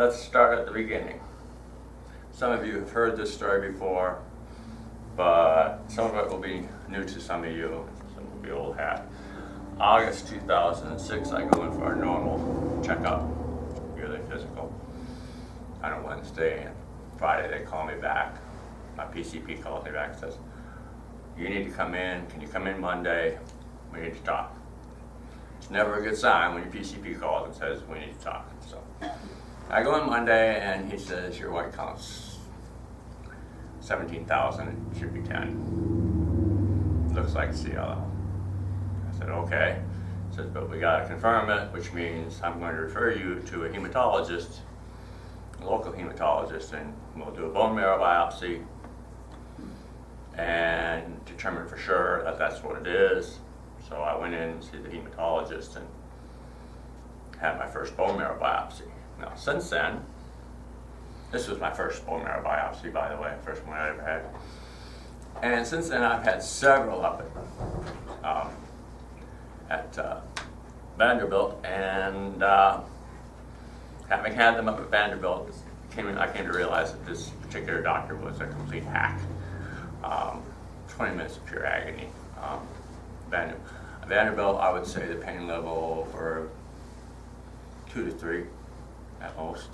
let's start at the beginning. Some of you have heard this story before, but some of it will be new to some of you, some will be old hat. August 2006, I go in for a normal checkup, yearly physical. On a Wednesday, and Friday they call me back. My PCP calls me back and says, you need to come in, can you come in Monday? We need to talk. It's never a good sign when your PCP calls and says, we need to talk. So I go in Monday and he says, your white count's 17,000, it should be 10. Looks like CLL. I said, okay. He says, but we gotta confirm it, which means I'm going to refer you to a hematologist, a local hematologist, and we'll do a bone marrow biopsy and determine for sure that that's what it is. So I went in to see the hematologist and had my first bone marrow biopsy. Now, since then, this was my first bone marrow biopsy, by the way, first one I ever had. And since then, I've had several up at Vanderbilt, and having had them up at Vanderbilt, I came to realize that this particular doctor was a complete hack. 20 minutes of pure agony. Vanderbilt, I would say the pain level for 2 to 3 at most.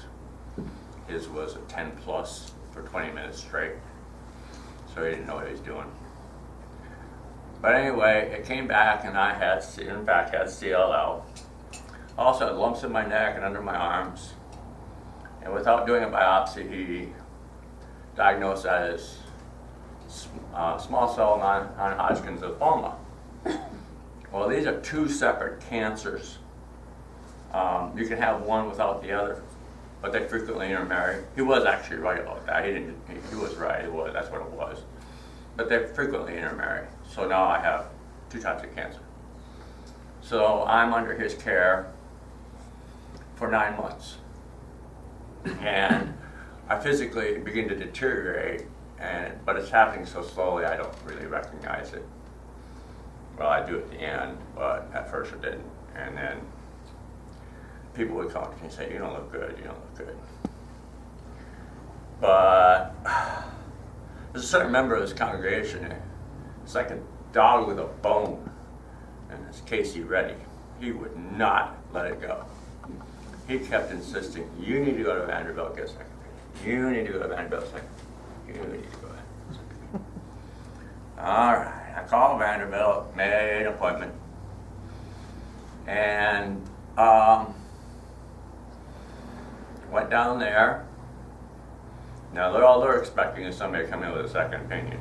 His was a 10 plus for 20 minutes straight. So he didn't know what he was doing. But anyway, it came back and I had, in fact, had CLL. I also had lumps in my neck and under my arms. And without doing a biopsy, he diagnosed that as small cell non-Hodgkin's lymphoma. Well, these are two separate cancers. You can have one without the other, but they frequently intermarry. He was actually right about that. He was right. That's what it was. But they frequently intermarry. So now I have two types of cancer. So I'm under his care for 9 months. And I physically begin to deteriorate, but it's happening so slowly I don't really recognize it. Well, I do at the end, but at first I didn't. And then people would come to me and say, you don't look good, you don't look good. But there's a certain member of this congregation, it's like a dog with a bone, and it's Casey Reddy. He would not let it go. He kept insisting, you need to go to Vanderbilt, get a second opinion. You need to go to Vanderbilt, second. You need to go there. All right, I called Vanderbilt, made an appointment, and went down there. Now, all they're expecting is somebody to come in with a second opinion.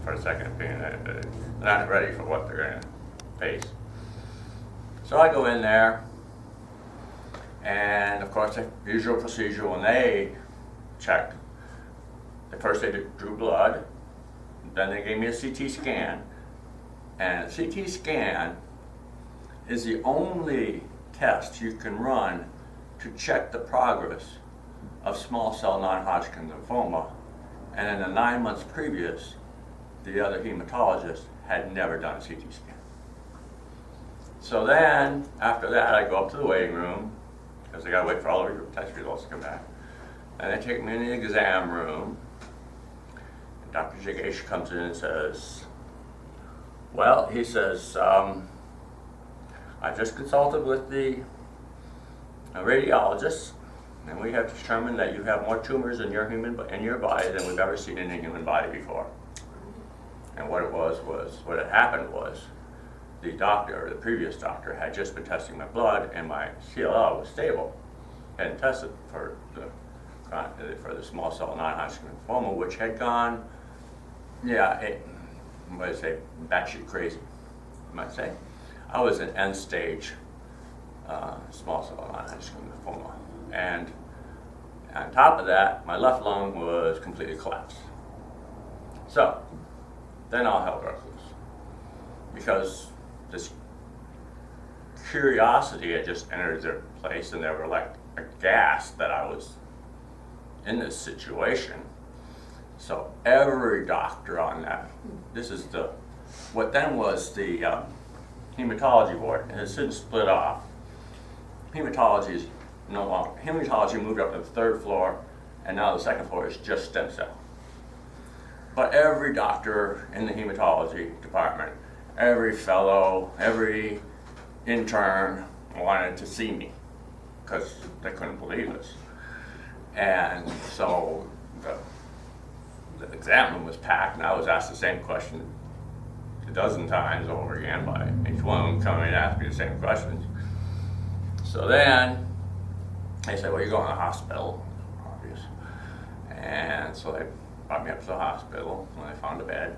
For a second opinion, they're not ready for what they're going to face. So I go in there, and of course, the usual procedure when they checked, first they drew blood, then they gave me a CT scan, and a CT scan is the only test you can run to check the progress of small cell non-Hodgkin lymphoma, and in the 9 months previous, the other hematologist had never done a CT scan. So then, after that, I go up to the waiting room, because they gotta wait for all the test results to come back. And they take me in the exam room, and Dr. Jagesh comes in and says, well, he says, I just consulted with the radiologist, and we have determined that you have more tumors in your body than we've ever seen in a human body before. And what what had happened was, the doctor, or the previous doctor, had just been testing my blood, and my CLL was stable. Hadn't tested for the small cell non-Hodgkin lymphoma, which had gone, batshit crazy, you might say. I was in end stage small cell non-Hodgkin lymphoma, and on top of that, my left lung was completely collapsed. So then all hell broke loose, because this curiosity had just entered their place, and they were like aghast that I was in this situation. So every doctor on that, this is what then was the hematology ward, and it's since split off. Hematology is no longer. Hematology moved up to the third floor, and now the second floor is just stem cell. But every doctor in the hematology department, every fellow, every intern wanted to see me because they couldn't believe us. And so the exam room was packed, and I was asked the same question a dozen times over again by each one of them coming and asking me the same questions. So then they said, well, you're going to the hospital, obvious. And so they brought me up to the hospital when they found a bed.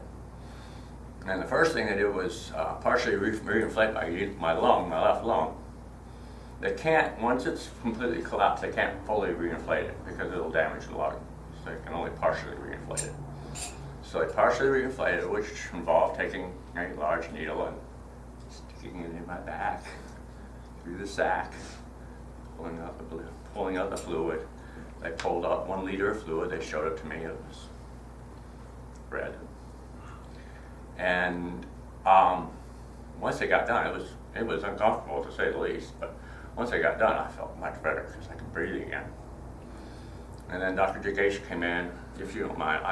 And the first thing they did was partially reinflate my lung, my left lung. They can't, once it's completely collapsed, they can't fully reinflate it because it'll damage the lung. So they can only partially reinflate it. So they partially reinflated it, which involved taking a large needle and sticking it in my back through the sac, pulling out the fluid. They pulled out 1 liter of fluid. They showed it to me. It was red. And once they got done, it was uncomfortable to say the least. But once I got done, I felt much better because I could breathe again. And then Dr. Jagesh came in. If you don't mind,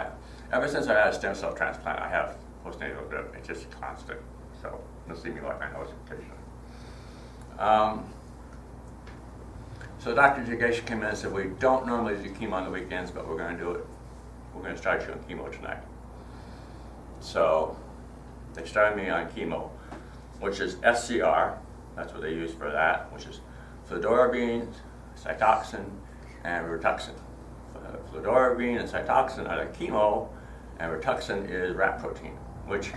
ever since I had a stem cell transplant, I have postnatal drip. It's just constant. So you'll see me like my nose occasionally. So Dr. Jagesh came in and said, we don't normally do chemo on the weekends, but we're going to do it. We're going to start you on chemo tonight. So they started me on chemo, which is SCR. That's what they use for that, which is fludarabine, Cytoxan, and Rituxan. Fludarabine and Cytoxan are the chemo, and Rituxan is rat protein, which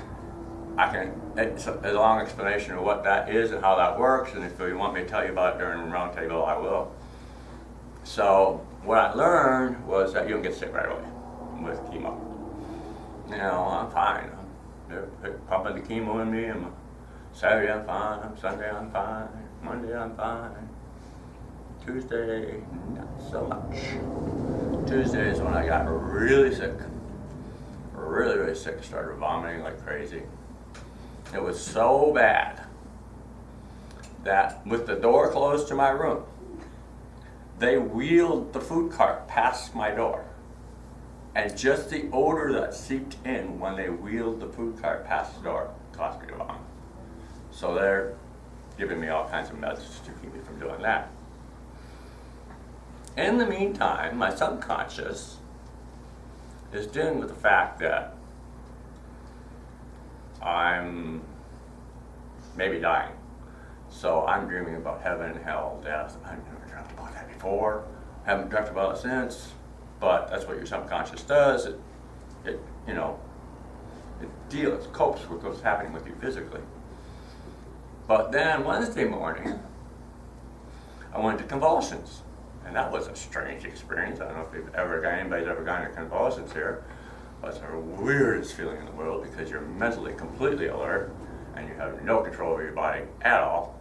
it's a long explanation of what that is and how that works, and if you want me to tell you about it during the roundtable, I will. So what I learned was that you don't get sick right away with chemo. You know, I'm fine. They're pumping the chemo in me, and Saturday I'm fine, Sunday I'm fine, Monday I'm fine. Tuesday, not so much. Tuesday is when I got really sick. Really, really sick. Started vomiting like crazy. It was so bad that with the door closed to my room, they wheeled the food cart past my door. And just the odor that seeped in when they wheeled the food cart past the door caused me to vomit. So they're giving me all kinds of meds to keep me from doing that. In the meantime, my subconscious is dealing with the fact that I'm maybe dying. So I'm dreaming about heaven, hell, death. I've never dreamt about that before. Haven't dreamt about it since. But that's what your subconscious does. It copes with what's happening with you physically. But then Wednesday morning, I went into convulsions. And that was a strange experience. I don't know if anybody's ever gone into convulsions here. But it's the weirdest feeling in the world because you're mentally completely alert and you have no control over your body at all.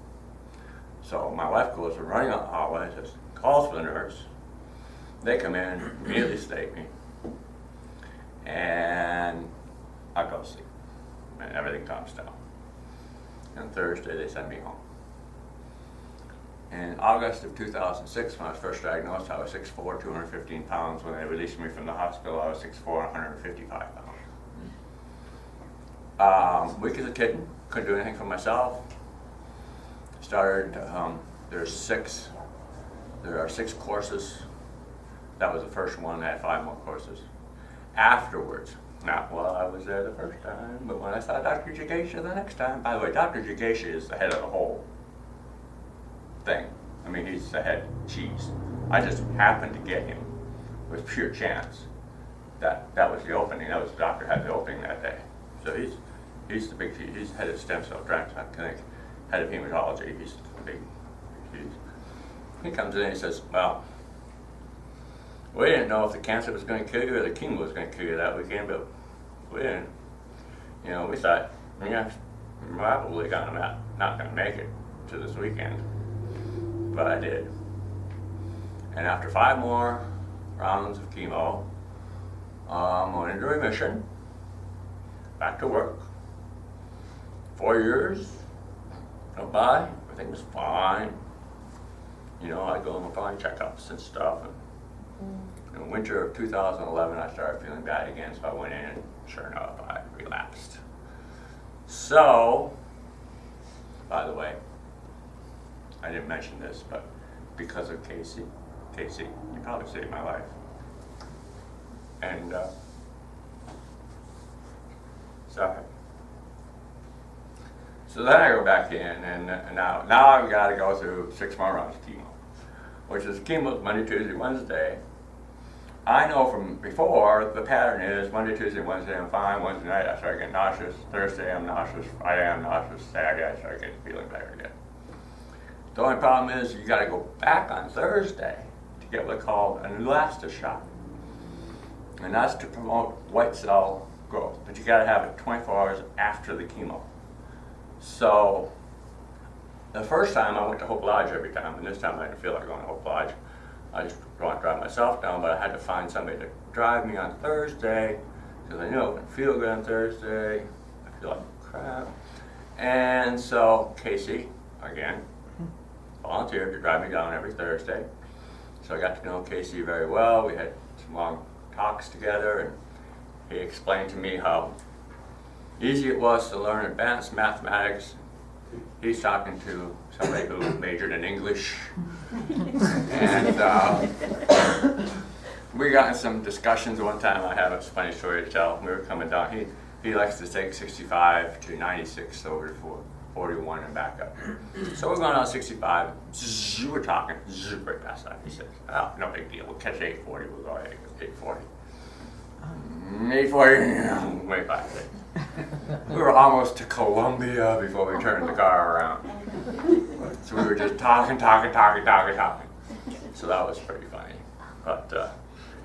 So my wife goes running out the hallway, just calls for the nurse. They come in, immediately sedate me, and I go to sleep, and everything calms down. And Thursday, they send me home. In August of 2006, when I was first diagnosed, I was 6'4", 215 pounds. When they released me from the hospital, I was 6'4", 155 pounds. Weak as a kitten, couldn't do anything for myself. Started, there are 6 courses. That was the first one. I had 5 more courses. Afterwards, not while I was there the first time, but when I saw Dr. Jagesha the next time. By the way, Dr. Jagesha is the head of the whole thing. I mean, he's the head cheese. I just happened to get him with pure chance. That was the opening. That was the doctor had the opening that day. So he's the big cheese. He's head of stem cell transplant clinic, head of hematology. He's the big cheese. He comes in and he says, well, we didn't know if the cancer was going to kill you or the chemo was going to kill you that weekend, but we didn't. You know, we thought, yeah, probably not going to make it to this weekend. But I did. And after 5 more rounds of chemo, went into remission, back to work. 4 years went by, everything was fine. you know, I go on fine checkups and stuff. And in winter of 2011, I started feeling bad again, so I went in, and sure enough, I relapsed. So, by the way, I didn't mention this, but because of Casey, you probably saved my life. And, sorry. So then I go back in, and now I've got to go through 6 more rounds of chemo, which is chemo Monday, Tuesday, Wednesday. I know from before, the pattern is Monday, Tuesday, Wednesday I'm fine, Wednesday night I start getting nauseous, Thursday I'm nauseous, Friday I'm nauseous, Saturday I start getting feeling better again. The only problem is you got to go back on Thursday to get what's called an elastic shot. And that's to promote white cell growth, but you got to have it 24 hours after the chemo. So the first time I went to Hope Lodge every time, and this time I didn't feel like going to Hope Lodge. I just wanted to drive myself down, but I had to find somebody to drive me on Thursday because I knew I wouldn't feel good on Thursday. I feel like crap. And so Casey, again, volunteered to drive me down every Thursday. So I got to know Casey very well. We had some long talks together, and he explained to me how easy it was to learn advanced mathematics. He's talking to somebody who majored in English. And we got in some discussions one time. I have a funny story to tell. We were coming down. He likes to take 65 to 96 over to 41 and back up. So we're going on 65. Zzz, we're talking. Zzz, right past that. He says, oh, no big deal. We'll catch 840. We'll go 840. 840, way back. We were almost to Columbia before we turned the car around. So we were just talking. So that was pretty funny. But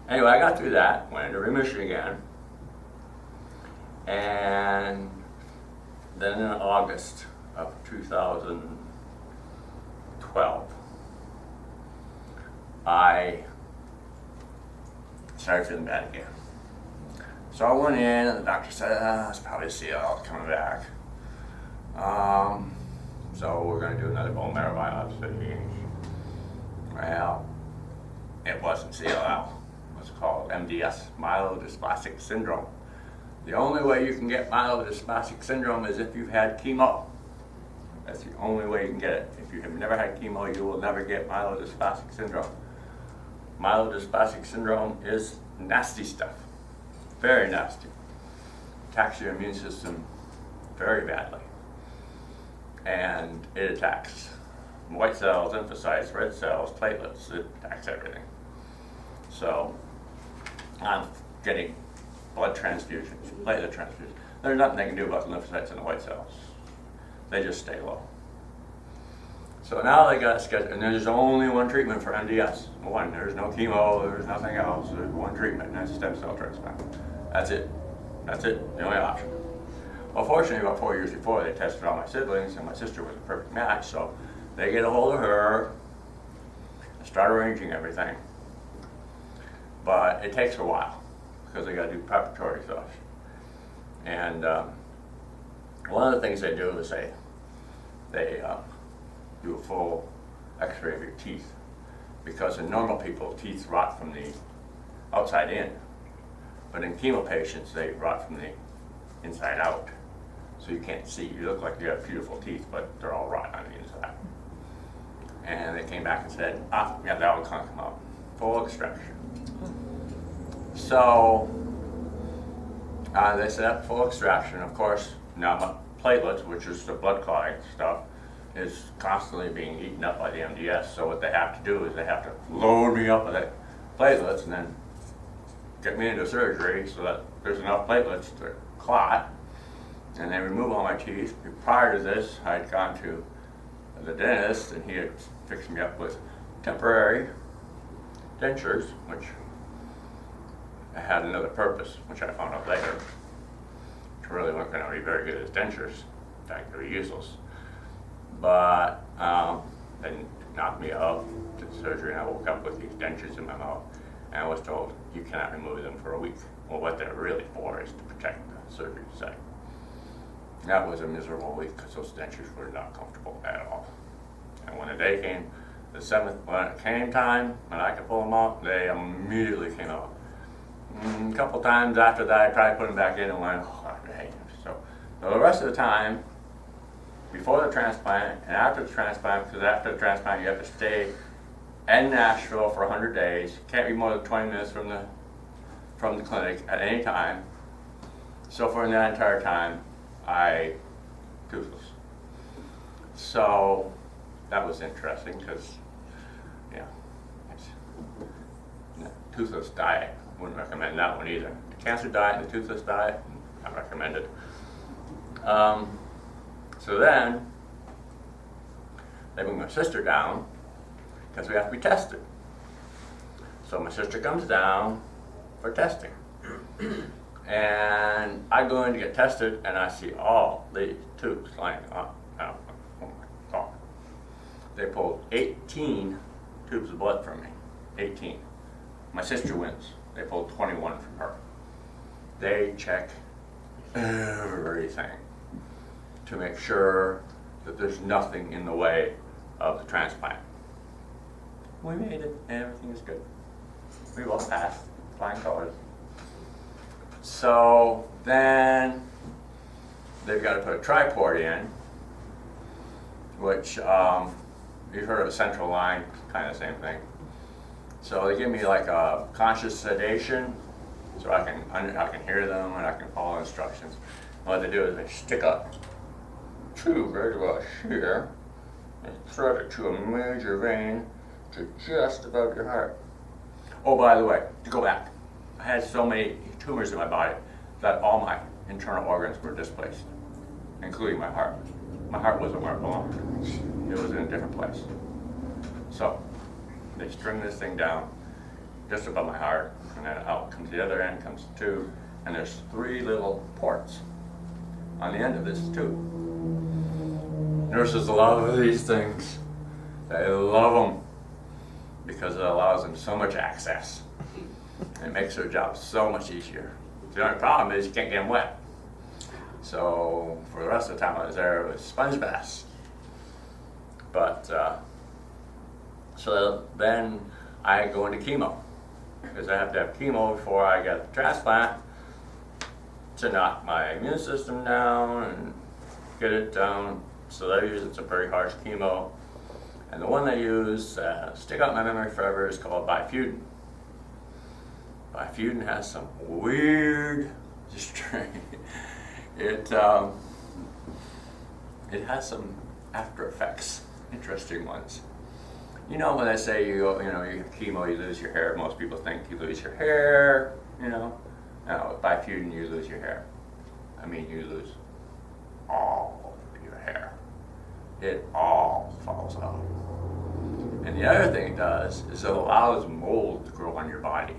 anyway, I got through that, went into remission again. And then in August of 2012, I started feeling bad again. So I went in, and the doctor said, it's probably CLL coming back. So we're going to do another bone marrow biopsy. Well, it wasn't CLL. It was called MDS, Myelodysplastic syndrome. The only way you can get myelodysplastic syndrome is if you've had chemo. That's the only way you can get it. If you have never had chemo, you will never get myelodysplastic syndrome. Myelodysplastic syndrome is nasty stuff. Very nasty. Attacks your immune system very badly. And it attacks white cells, lymphocytes, red cells, platelets. It attacks everything. So I'm getting blood transfusions, platelet transfusions. There's nothing they can do about the lymphocytes and the white cells. They just stay low. So now they got scheduled, and there's only one treatment for MDS. One, there's no chemo, there's nothing else. There's one treatment, and that's stem cell transplant. That's it. That's it, the only option. Well, fortunately, about 4 years before, they tested all my siblings, and my sister was a perfect match, so they get a hold of her, start arranging everything. But it takes a while, because they got to do preparatory stuff. And one of the things they do is they do a full x-ray of your teeth, because in normal people, teeth rot from the outside in. But in chemo patients, they rot from the inside out. So you can't see. You look like you have beautiful teeth, but they're all rotten on the inside. And they came back and said, yeah, that one can't come out. Full extraction. So they set up full extraction. Of course, now platelets, which is the blood clotting stuff, is constantly being eaten up by the MDS. So what they have to do is they have to load me up with the platelets and then get me into surgery so that there's enough platelets to clot. And they remove all my teeth. Prior to this, I had gone to the dentist, and he had fixed me up with temporary dentures, which had another purpose, which I found out later, which really weren't going to be very good as dentures. In fact, they were useless. But they knocked me out, did surgery, and I woke up with these dentures in my mouth, and I was told, you cannot remove them for a week. Well, what they're really for is to protect the surgery site. That was a miserable week because those dentures were not comfortable at all. And when the day came, The 7th, when it came time, when I could pull them out, they immediately came out. A couple times after that, I tried to put them back in and went, oh, dang. So the rest of the time, before the transplant and after the transplant, because after the transplant you have to stay in Nashville for 100 days. Can't be more than 20 minutes from the clinic at any time. So for that entire time, I toothless. So that was interesting because, yeah, toothless diet. Wouldn't recommend that one either. The cancer diet and the toothless diet, I recommend it. So then, they bring my sister down because we have to be tested. So my sister comes down for testing. And I go in to get tested and I see all these tubes lying on. Oh my God. They pulled 18 tubes of blood from me. 18. My sister wins. They pulled 21 from her. They check everything to make sure that there's nothing in the way of the transplant. We made it, and everything is good. We both passed, flying colors. So then they've got to put a triport in, which you've heard of a central line, kind of the same thing. So they give me like a conscious sedation, so I can hear them and I can follow instructions. And what they do is they stick a tube right about here and thread it to a major vein to just above your heart. Oh, by the way, to go back, I had so many tumors in my body that all my internal organs were displaced, including my heart. My heart wasn't where it belonged. It was in a different place. So they string this thing down just above my heart, and then out comes the other end, comes the tube, and there's 3 little ports on the end of this tube. Nurses love these things. They love them because it allows them so much access. It makes their job so much easier. The only problem is you can't get them wet. So for the rest of the time I was there, it was sponge baths. But so then I go into chemo because I have to have chemo before I get the transplant to knock my immune system down and get it down. So they're using some very harsh chemo. And the one they use, stick out my memory forever, is called Bifuden. Bifuden has some weird strain. It has some after effects, interesting ones. You know when they say you have chemo, you lose your hair. Most people think you lose your hair. No, with Bifuden you lose your hair. I mean you lose all of your hair. It all falls out. And the other thing it does is it allows mold to grow on your body.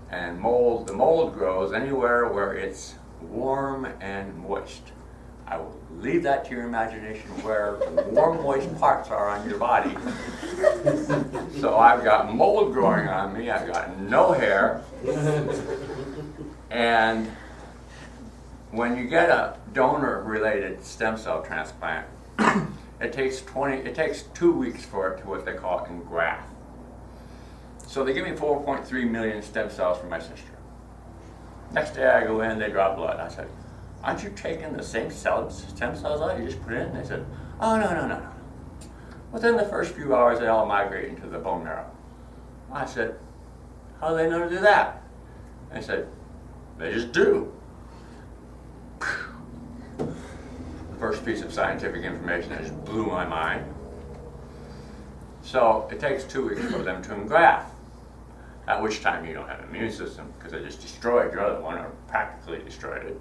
And the mold grows anywhere where it's warm and moist. I will leave that to your imagination where the warm, moist parts are on your body. So I've got mold growing on me, I've got no hair. And when you get a donor-related stem cell transplant, it takes 2 weeks for it to what they call engraft. So they give me 4.3 million stem cells from my sister. Next day I go in, they draw blood. I said, aren't you taking the same stem cells out you just put in? They said, oh, no. Within the first few hours, they all migrate into the bone marrow. I said, how do they know to do that? They said, they just do. The first piece of scientific information that just blew my mind. So it takes 2 weeks for them to engraft, at which time you don't have an immune system because they just destroyed your other one, or practically destroyed it.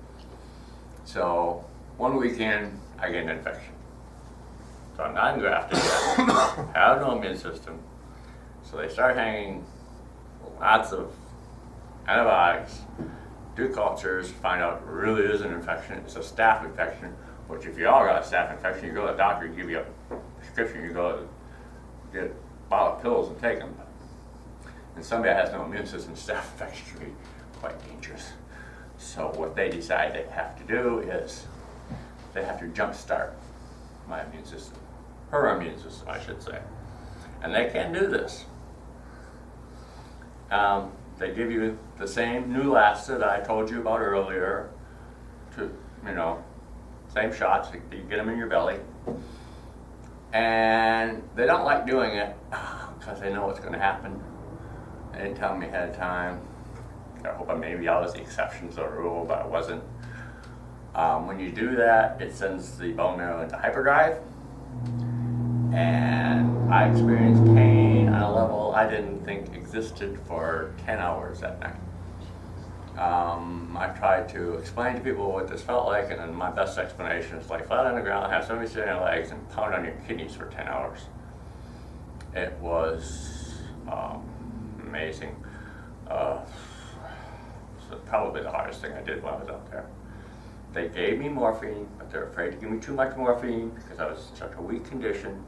So 1 week in, I get an infection. So I'm not engrafted yet, have no immune system. So they start hanging lots of antibiotics, do cultures, find out it really is an infection. It's a staph infection, which if you all got a staph infection, you go to the doctor, give you a prescription, you go to get a bottle of pills and take them. And somebody that has no immune system, staph infection can be quite dangerous. So what they decide they have to do is they have to jumpstart my immune system. Her immune system, I should say. And they can do this. They give you the same Neulasta that I told you about earlier, to, same shots, you get them in your belly. And they don't like doing it because they know what's going to happen. They didn't tell me ahead of time. I hope maybe I was the exception to the rule, but I wasn't. When you do that, it sends the bone marrow into hyperdrive. And I experienced pain on a level I didn't think existed for 10 hours that night. I tried to explain to people what this felt like, and then my best explanation is like flat on the ground, have somebody sit on your legs and pound on your kidneys for 10 hours. It was amazing. Probably the hardest thing I did while I was out there. They gave me morphine, but they're afraid to give me too much morphine because I was in such a weak condition.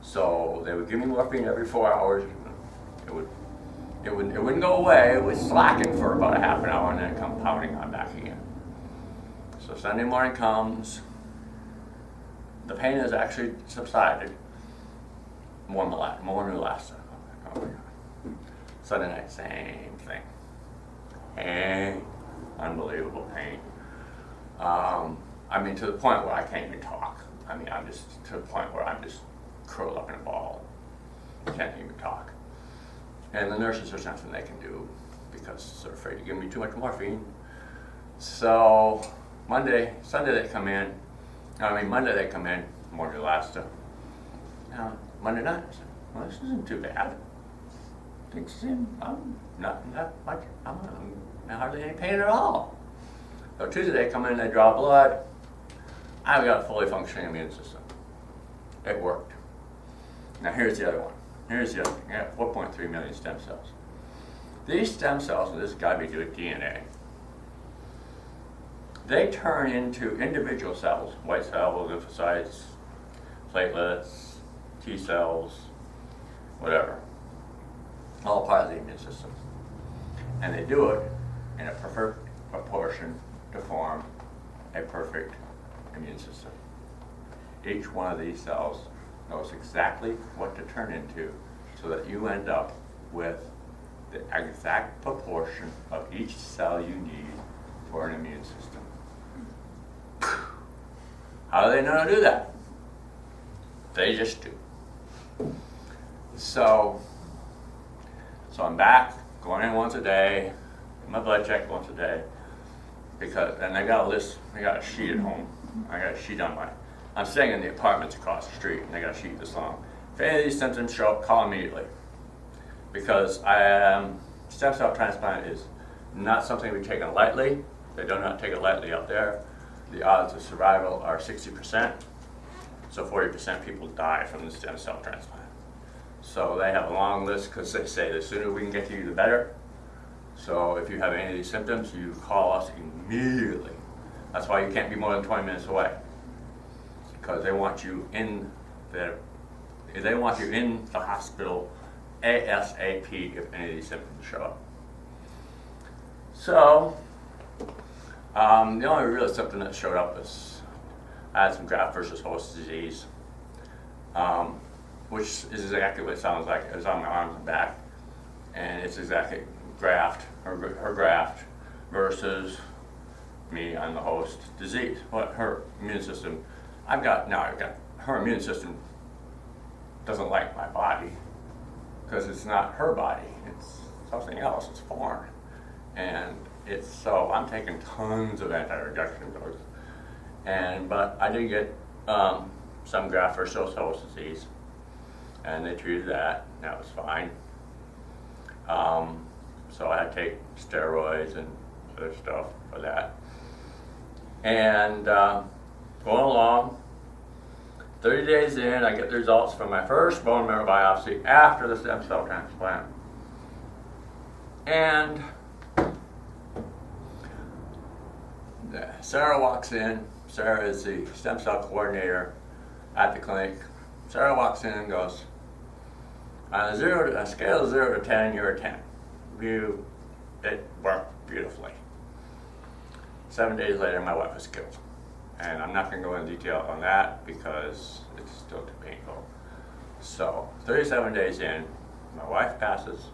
So they would give me morphine every 4 hours. It wouldn't go away. It was slacking for about a half an hour and then come pounding on back again. So Sunday morning comes. The pain has actually subsided. More Neulasta. Oh my God. Sunday night, same thing. Pain, unbelievable pain. To the point where I can't even talk. I'm just to the point where I'm just curled up in a ball. Can't even talk. And the nurses, there's nothing they can do because they're afraid to give me too much morphine. So Monday they come in, more Neulasta. Monday night, I said, well, this isn't too bad. I'm not that much, I'm hardly any pain at all. So Tuesday they come in, they draw blood. I've got a fully functioning immune system. It worked. Now here's the other one. I got 4.3 million stem cells. These stem cells, and this has got to be due to DNA, they turn into individual cells, white cells, lymphocytes, platelets, T cells, whatever. All part of the immune system. And they do it in a perfect proportion to form a perfect immune system. Each one of these cells knows exactly what to turn into so that you end up with the exact proportion of each cell you need for an immune system. How do they know to do that? They just do. So I'm back, going in once a day, my blood check once a day, and I got a sheet at home. I got a sheet I'm staying in the apartments across the street, and I got a sheet this long. If any of these symptoms show up, call immediately. Because stem cell transplant is not something to be taken lightly. They do not take it lightly out there. The odds of survival are 60%. So 40% people die from the stem cell transplant. So they have a long list because they say the sooner we can get to you, the better. So if you have any of these symptoms, you call us immediately. That's why you can't be more than 20 minutes away. Because they want you in the hospital ASAP if any of these symptoms show up. So the only real symptom that showed up was I had some graft versus host disease, which is exactly what it sounds like. It was on my arms and back, and it's exactly her graft versus me on the host disease. What her immune system, her immune system doesn't like my body because it's not her body, it's something else, it's foreign. And so I'm taking tons of anti-rejection doses. But I did get some graft versus host disease, and they treated that, and that was fine. So I had to take steroids and other stuff for that. And going along, 30 days in, I get the results from my first bone marrow biopsy after the stem cell transplant. And Sarah walks in. Sarah is the stem cell coordinator at the clinic. Sarah walks in and goes, on a scale of 0 to 10, you're a 10. It worked beautifully. 7 days later, my wife was killed. And I'm not going to go into detail on that because it's still too painful. So 37 days in, my wife passes.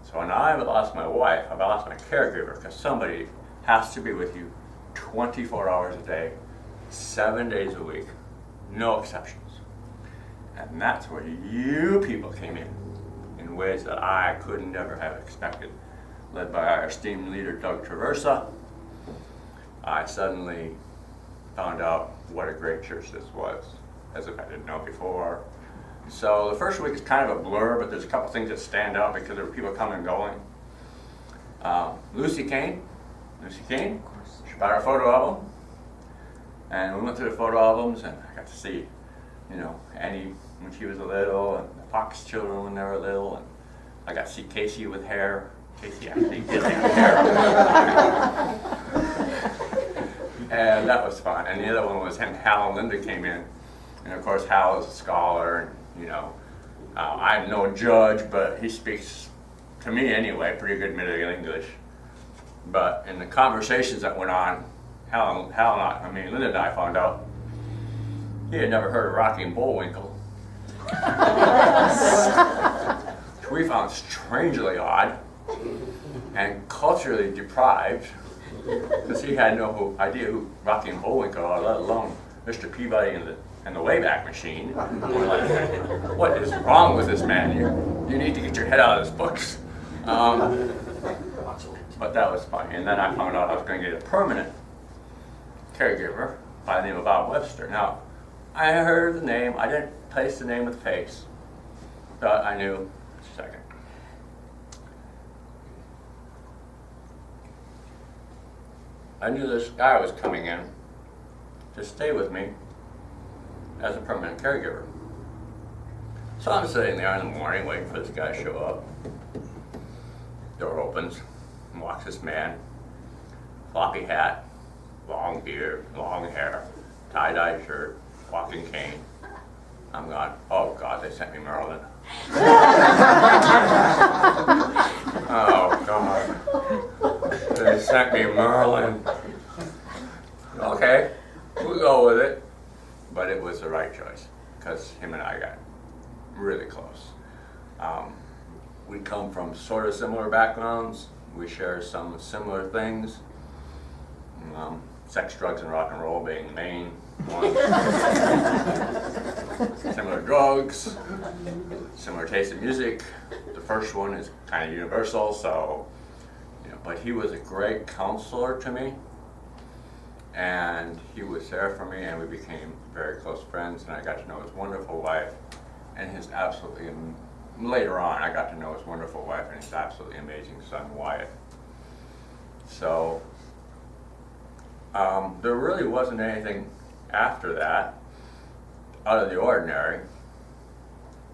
So now I've lost my wife, I've lost my caregiver, because somebody has to be with you 24 hours a day, 7 days a week, no exceptions. And that's where you people came in ways that I could never have expected. Led by our esteemed leader, Doug Traversa, I suddenly found out what a great church this was, as if I didn't know before. So the first week is kind of a blur, but there's a couple things that stand out because there were people coming and going. Lucy Kane, she bought our photo album, and we went through the photo albums, and I got to see, Annie when she was little, and the Fox children when they were little, and I got to see Casey with hair. Casey actually did have hair. And that was fun. And the other one was Hal and Linda came in. And of course, Hal is a scholar, and I'm no judge, but he speaks, to me anyway, pretty good middle English. But in the conversations that went on, Linda and I found out he had never heard of Rocky and Bullwinkle. Which we found strangely odd and culturally deprived, because he had no idea who Rocky and Bullwinkle are, let alone Mr. Peabody and the Wayback Machine. We're like, what is wrong with this man? You need to get your head out of his books. But that was funny. And then I found out I was going to get a permanent caregiver by the name of Bob Webster. Now, I heard the name. I didn't place the name with face, but I knew. Just a second. I knew this guy was coming in to stay with me as a permanent caregiver. So I'm sitting there in the morning waiting for this guy to show up. Door opens, and walks this man, floppy hat, long beard, long hair, tie-dye shirt, walking cane. I'm going, oh God, they sent me Merlin. Oh God, they sent me Merlin. Okay, we'll go with it. But it was the right choice, because him and I got really close. We come from sort of similar backgrounds. We share some similar things. Sex, drugs, and rock and roll being the main ones. Similar drugs, similar taste in music. The first one is kind of universal, so, but he was a great counselor to me. And he was there for me, and we became very close friends, and I got to know his wonderful wife and his later on I got to know his wonderful wife and his absolutely amazing son, Wyatt. So there really wasn't anything after that out of the ordinary.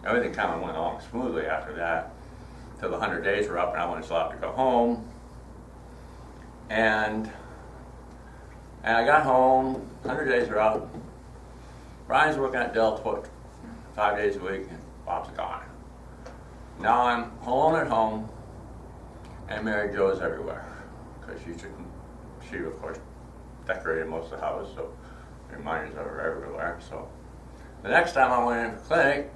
Everything kind of went along smoothly after that, till the 100 days were up and I was allowed to go home. And I got home, 100 days were up. Brian's working at Dell 5 days a week, and Bob's gone. Now I'm alone at home, and Mary Jo's everywhere, because she of course decorated most of the house, so reminders of her everywhere. So the next time I went in for clinic,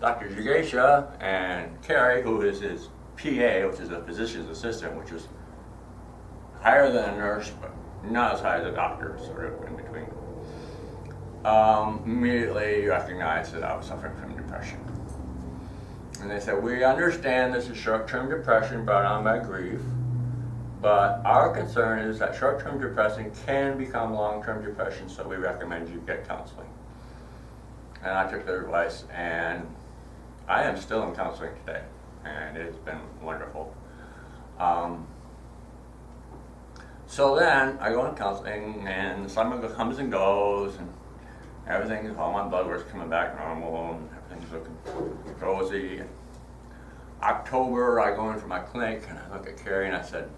Dr. Jigesha and Carrie, who is his PA, which is a physician's assistant, which is higher than a nurse, but not as high as a doctor, sort of in between, immediately recognized that I was suffering from depression. And they said, we understand this is short-term depression brought on by grief, but our concern is that short-term depression can become long-term depression, so we recommend you get counseling. And I took their advice, and I am still in counseling today, and it's been wonderful. So then I go in counseling, and the summer comes and goes, and all my blood work's coming back normal, and everything's looking rosy. October, I go in for my clinic, and I look at Carrie, and I said,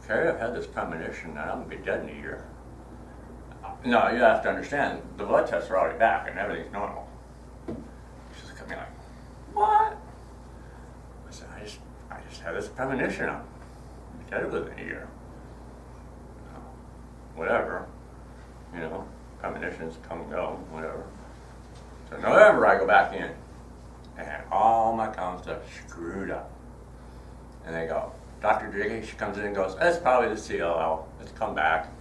Carrie, I've had this premonition that I'm going to be dead in a year. No, you have to understand, the blood tests are already back, and everything's normal. She looked at me like, what? I said, I just had this premonition. I'm dead within a year. Whatever, premonitions come and go, whatever. So November I go back in, and all my counts are screwed up. And they go, Dr. Jiggy, she comes in and goes, that's probably the CLL. Let's come back.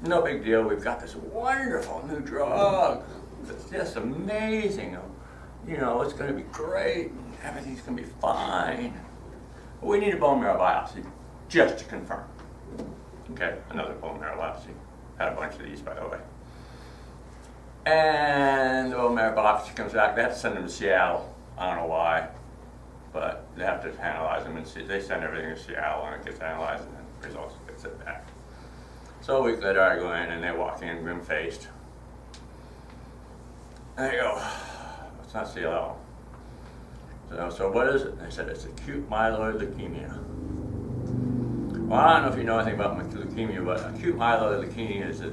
No big deal. We've got this wonderful new drug. It's just amazing. You know, it's going to be great. Everything's going to be fine. But we need a bone marrow biopsy just to confirm. Okay, another bone marrow biopsy. Had a bunch of these, by the way. And the bone marrow biopsy comes back. They have to send them to Seattle. I don't know why. But they have to analyze them and see. They send everything to Seattle and it gets analyzed and then the results get sent back. So a week later I go in and they walk in grim-faced. And they go, it's not CLL. So what is it? And they said it's acute myeloid leukemia. Well, I don't know if you know anything about leukemia, but acute myeloid leukemia is the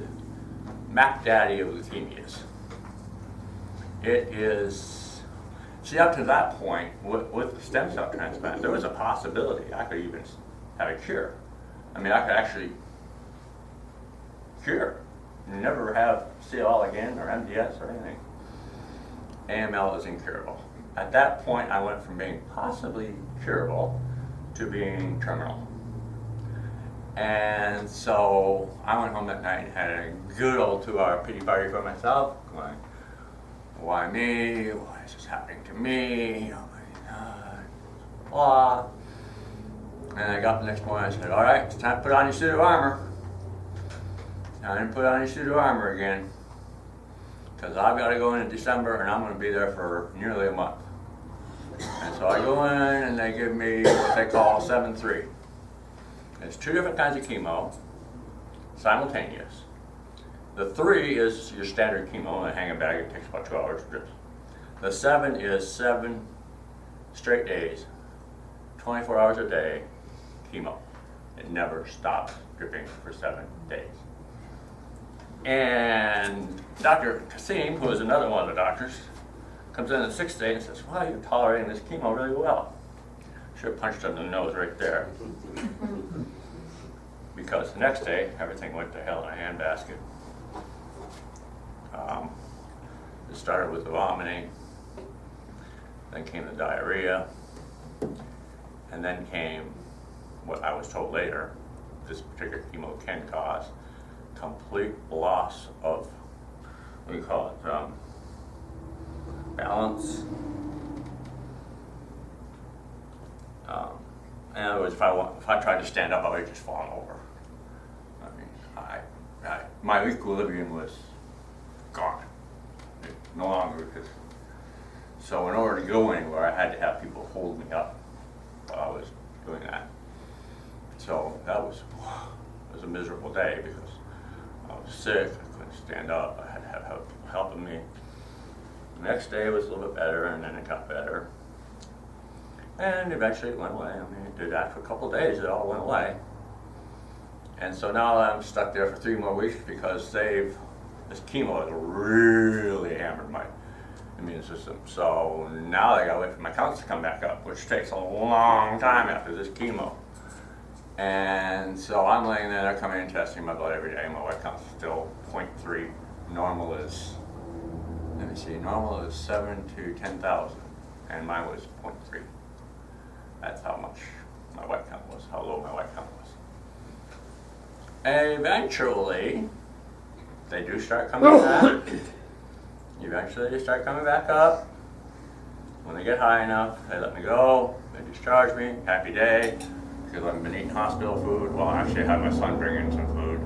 Mac Daddy of leukemias. It is, see, up to that point, with the stem cell transplant, there was a possibility I could even have a cure. I mean, I could actually cure. Never have CLL again or MDS or anything. AML is incurable. At that point, I went from being possibly curable to being terminal. And so I went home that night and had a good old 2-hour pity party for myself, going, why me? Why is this happening to me? Oh my God, blah. And I got up the next morning and I said, all right, it's time to put on your suit of armor. I didn't put on your suit of armor again, because I've got to go in December and I'm going to be there for nearly a month. And so I go in and they give me what they call 7-3. It's 2 different kinds of chemo, simultaneous. The 3 is your standard chemo in a hanging bag. It takes about 2 hours to drip. The 7 is 7 straight days, 24 hours a day, chemo. It never stops dripping for 7 days. And Dr. Kasim, who is another one of the doctors, comes in the 6th day and says, wow, you're tolerating this chemo really well. Should have punched him in the nose right there. Because the next day, everything went to hell in a handbasket. It started with the vomiting, then came the diarrhea, and then came what I was told later, this particular chemo can cause complete loss of, what do you call it, balance. In other words, if I tried to stand up, I would just fall over. I mean, my equilibrium was gone, no longer. Because, so in order to go anywhere, I had to have people hold me up while I was doing that. So that was a miserable day because I was sick. I couldn't stand up. I had to have help helping me. The next day was a little bit better, and then it got better. And eventually it went away. I mean, it did that for a couple of days. It all went away. And so now I'm stuck there for 3 more weeks because this chemo has really hammered my immune system. So now I gotta wait for my counts to come back up, which takes a long time after this chemo. And so I'm laying there, they're coming and testing my blood every day. My white count's still 0.3. Normal is, let me see, normal is 7 to 10,000, and mine was 0.3. That's how much my white count was, how low my white count was. Eventually, they do start coming back. Eventually, they start coming back up. When they get high enough, they let me go. They discharge me. Happy day, because I've been eating hospital food. Well, actually, I had my son bring in some food.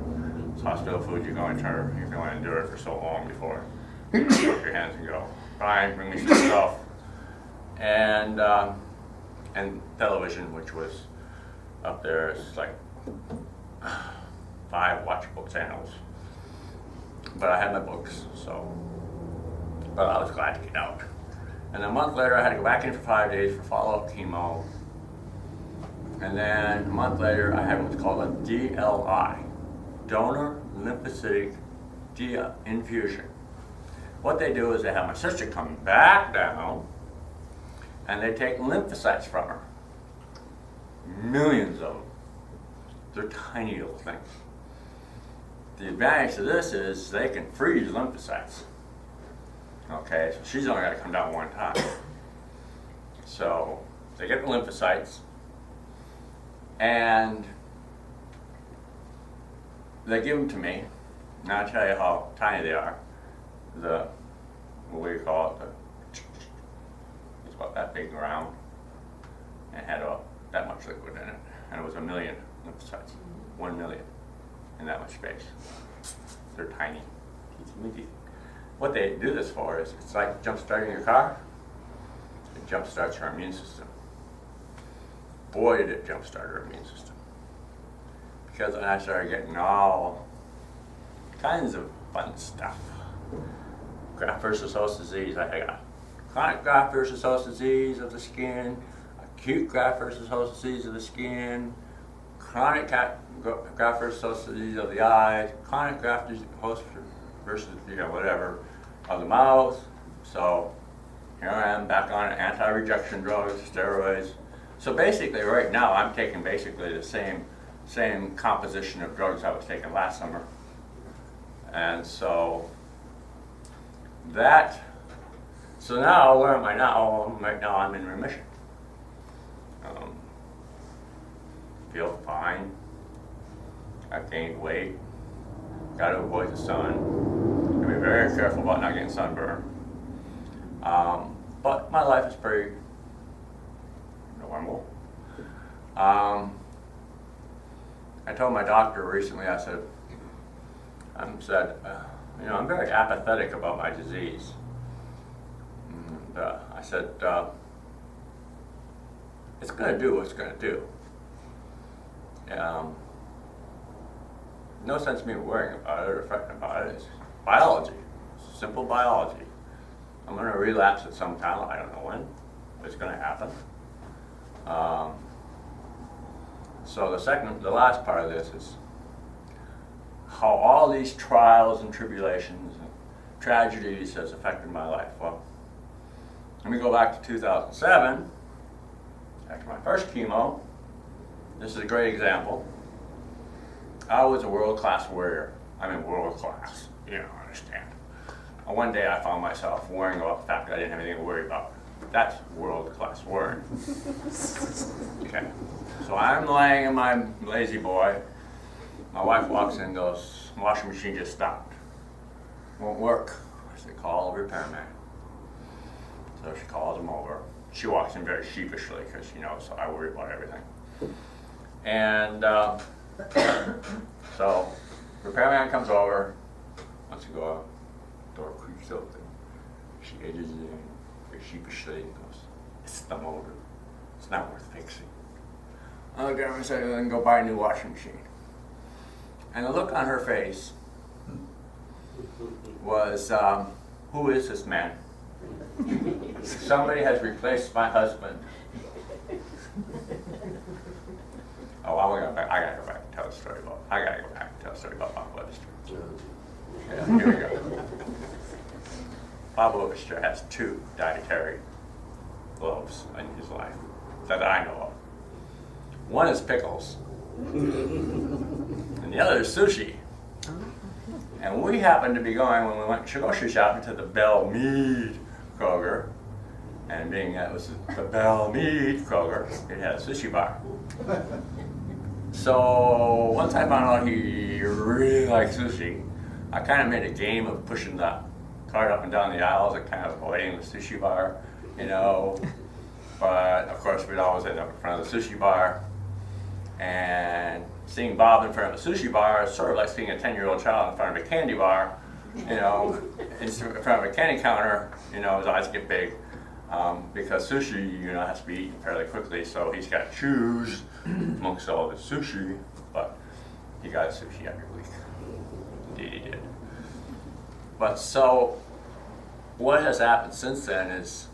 It's hospital food. You can only endure it for so long before you wash your hands and go, fine, bring me some stuff. And television, which was up there, it's like 5 watchable channels. But I had my books, so. But I was glad to get out. And a month later, I had to go back in for 5 days for follow-up chemo. And then a month later, I had what's called a DLI, donor lymphocytic infusion. What they do is they have my sister come back down, and they take lymphocytes from her. Millions of them. They're tiny little things. The advantage to this is they can freeze lymphocytes. Okay, so she's only got to come down one time. So they get the lymphocytes, and they give them to me, and I'll tell you how tiny they are. What do you call it? It's about that big and round, and had that much liquid in it, and it was 1 million lymphocytes, 1 million in that much space. They're tiny. What they do this for is, it's like jump starting your car. It jump starts your immune system. Boy, did it jump start our immune system. Because then I started getting all kinds of fun stuff. Graft versus host disease. I got chronic graft versus host disease of the skin, acute graft versus host disease of the skin, chronic graft versus host disease of the eyes, chronic graft host versus whatever of the mouth. So here I am back on anti-rejection drugs, steroids. So basically, right now I'm taking basically the same composition of drugs I was taking last summer, and so now where am I now? Right now I'm in remission. Feel fine. I've gained weight. Got to avoid the sun. Be very careful about not getting sunburned. But my life is pretty normal. I told my doctor recently, I said, I'm very apathetic about my disease. And, I said, it's going to do what it's going to do. No sense in me worrying about it or fretting about it. It's biology, simple biology. I'm going to relapse at some time. I don't know when, but it's going to happen. So the last part of this is how all these trials and tribulations and tragedies has affected my life. Well, let me go back to 2007, after my first chemo. This is a great example. I was a world-class warrior. I mean, world-class. You don't understand. And one day I found myself worrying about the fact that I didn't have anything to worry about. That's world-class worry. Okay. So I'm laying in my lazy boy. My wife walks in and goes, washing machine just stopped. Won't work. I said, call the repairman. So she calls him over. She walks in very sheepishly because she knows I worry about everything. And so repairman comes over, wants to go out, door creaks open. She edges it in very sheepishly and goes, it's the motor. It's not worth fixing. I look at her and say, then go buy a new washing machine. And the look on her face was, who is this man? Somebody has replaced my husband. Oh, I gotta go back and tell the story about Bob Webster. Yeah, here we go. Bob Webster has 2 dietary loaves in his life that I know of. One is pickles, and the other is sushi. And we happened to be going, when we went grocery shopping, to the Bell Mead Kroger, and being that it was the Bell Mead Kroger, it had a sushi bar. So once I found out he really liked sushi, I kind of made a game of pushing the cart up and down the aisles and kind of avoiding the sushi bar, But of course we'd always end up in front of the sushi bar. And seeing Bob in front of a sushi bar is sort of like seeing a 10-year-old child in front of a candy bar, in front of a candy counter, his eyes get big. Because sushi, has to be eaten fairly quickly, so he's got to choose amongst all the sushi, but he got sushi every week. Indeed he did. But so, what has happened since then is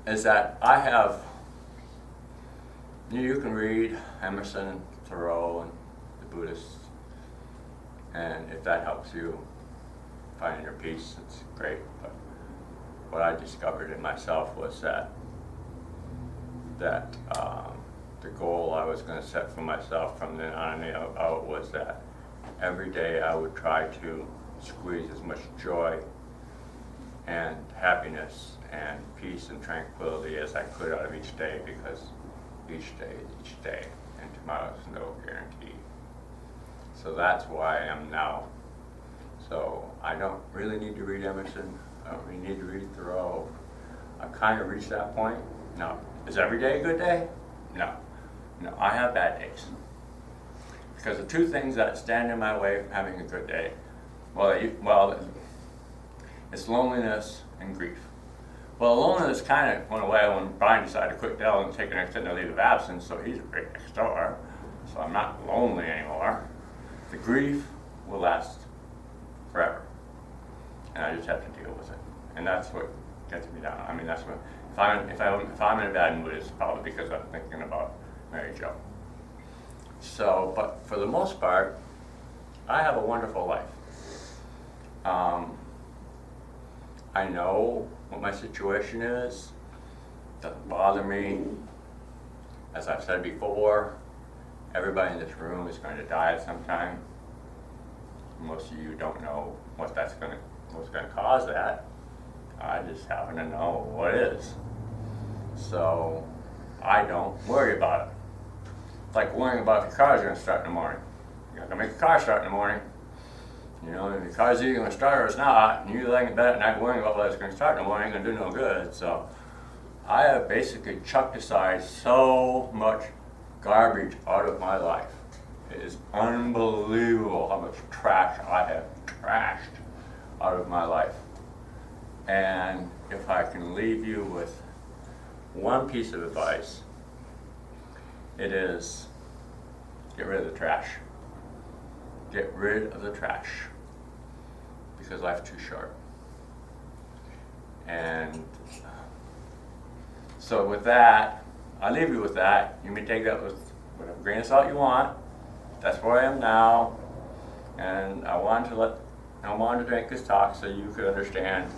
that I have, you can read Emerson and Thoreau and the Buddhists, and if that helps you find your peace, it's great. But what I discovered in myself was that the goal I was going to set for myself from then on out was that every day I would try to squeeze as much joy and happiness and peace and tranquility as I could out of each day, because each day is each day, and tomorrow's no guarantee. So that's why I am now. So I don't really need to read Emerson. I don't really need to read Thoreau. I've kind of reached that point. No. Is every day a good day? No. No, I have bad days. Because the two things that stand in my way from having a good day, well, it's loneliness and grief. Well, loneliness kind of went away when Brian decided to quit Dell and take an extended leave of absence, so he's right next door. So I'm not lonely anymore. The grief will last forever, and I just have to deal with it. And that's what gets me down. I mean, that's what, if I'm in a bad mood, it's probably because I'm thinking about Mary Jo. So, but for the most part, I have a wonderful life. I know what my situation is. It doesn't bother me. As I've said before, everybody in this room is going to die at some time. Most of you don't know what's going to cause that. I just happen to know what is. So I don't worry about it. It's like worrying about if your car's going to start in the morning. You're not going to make a car start in the morning. You know, if your car's either going to start or it's not, and you're laying in bed at night worrying about whether it's going to start in the morning, it's going to do no good. So I have basically chucked aside so much garbage out of my life. It is unbelievable how much trash I have trashed out of my life. And if I can leave you with one piece of advice, it is get rid of the trash. Get rid of the trash, because life's too short. And so with that, I leave you with that. You may take that with whatever grain of salt you want. That's where I am now, and I wanted to make this talk so you could understand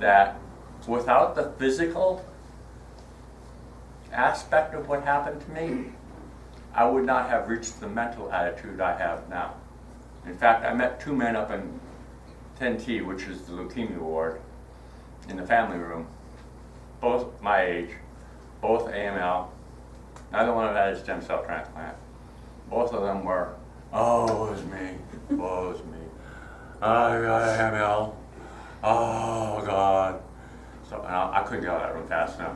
that without the physical aspect of what happened to me, I would not have reached the mental attitude I have now. In fact, I met two men up in 10T, which is the leukemia ward, in the family room, both my age, both AML. Neither one of them had a stem cell transplant. Both of them were, oh, it was me, woe is me. I got AML. Oh, God. So I couldn't get out of that room fast enough.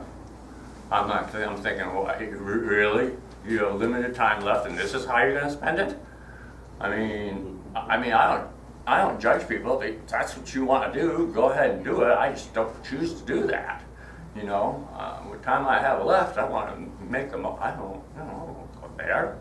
I'm thinking, well, really? You have limited time left, and this is how you're going to spend it? I mean, I don't judge people. If that's what you want to do, go ahead and do it. I just don't choose to do that. You know, what time I have left, I want to make them. I don't go there.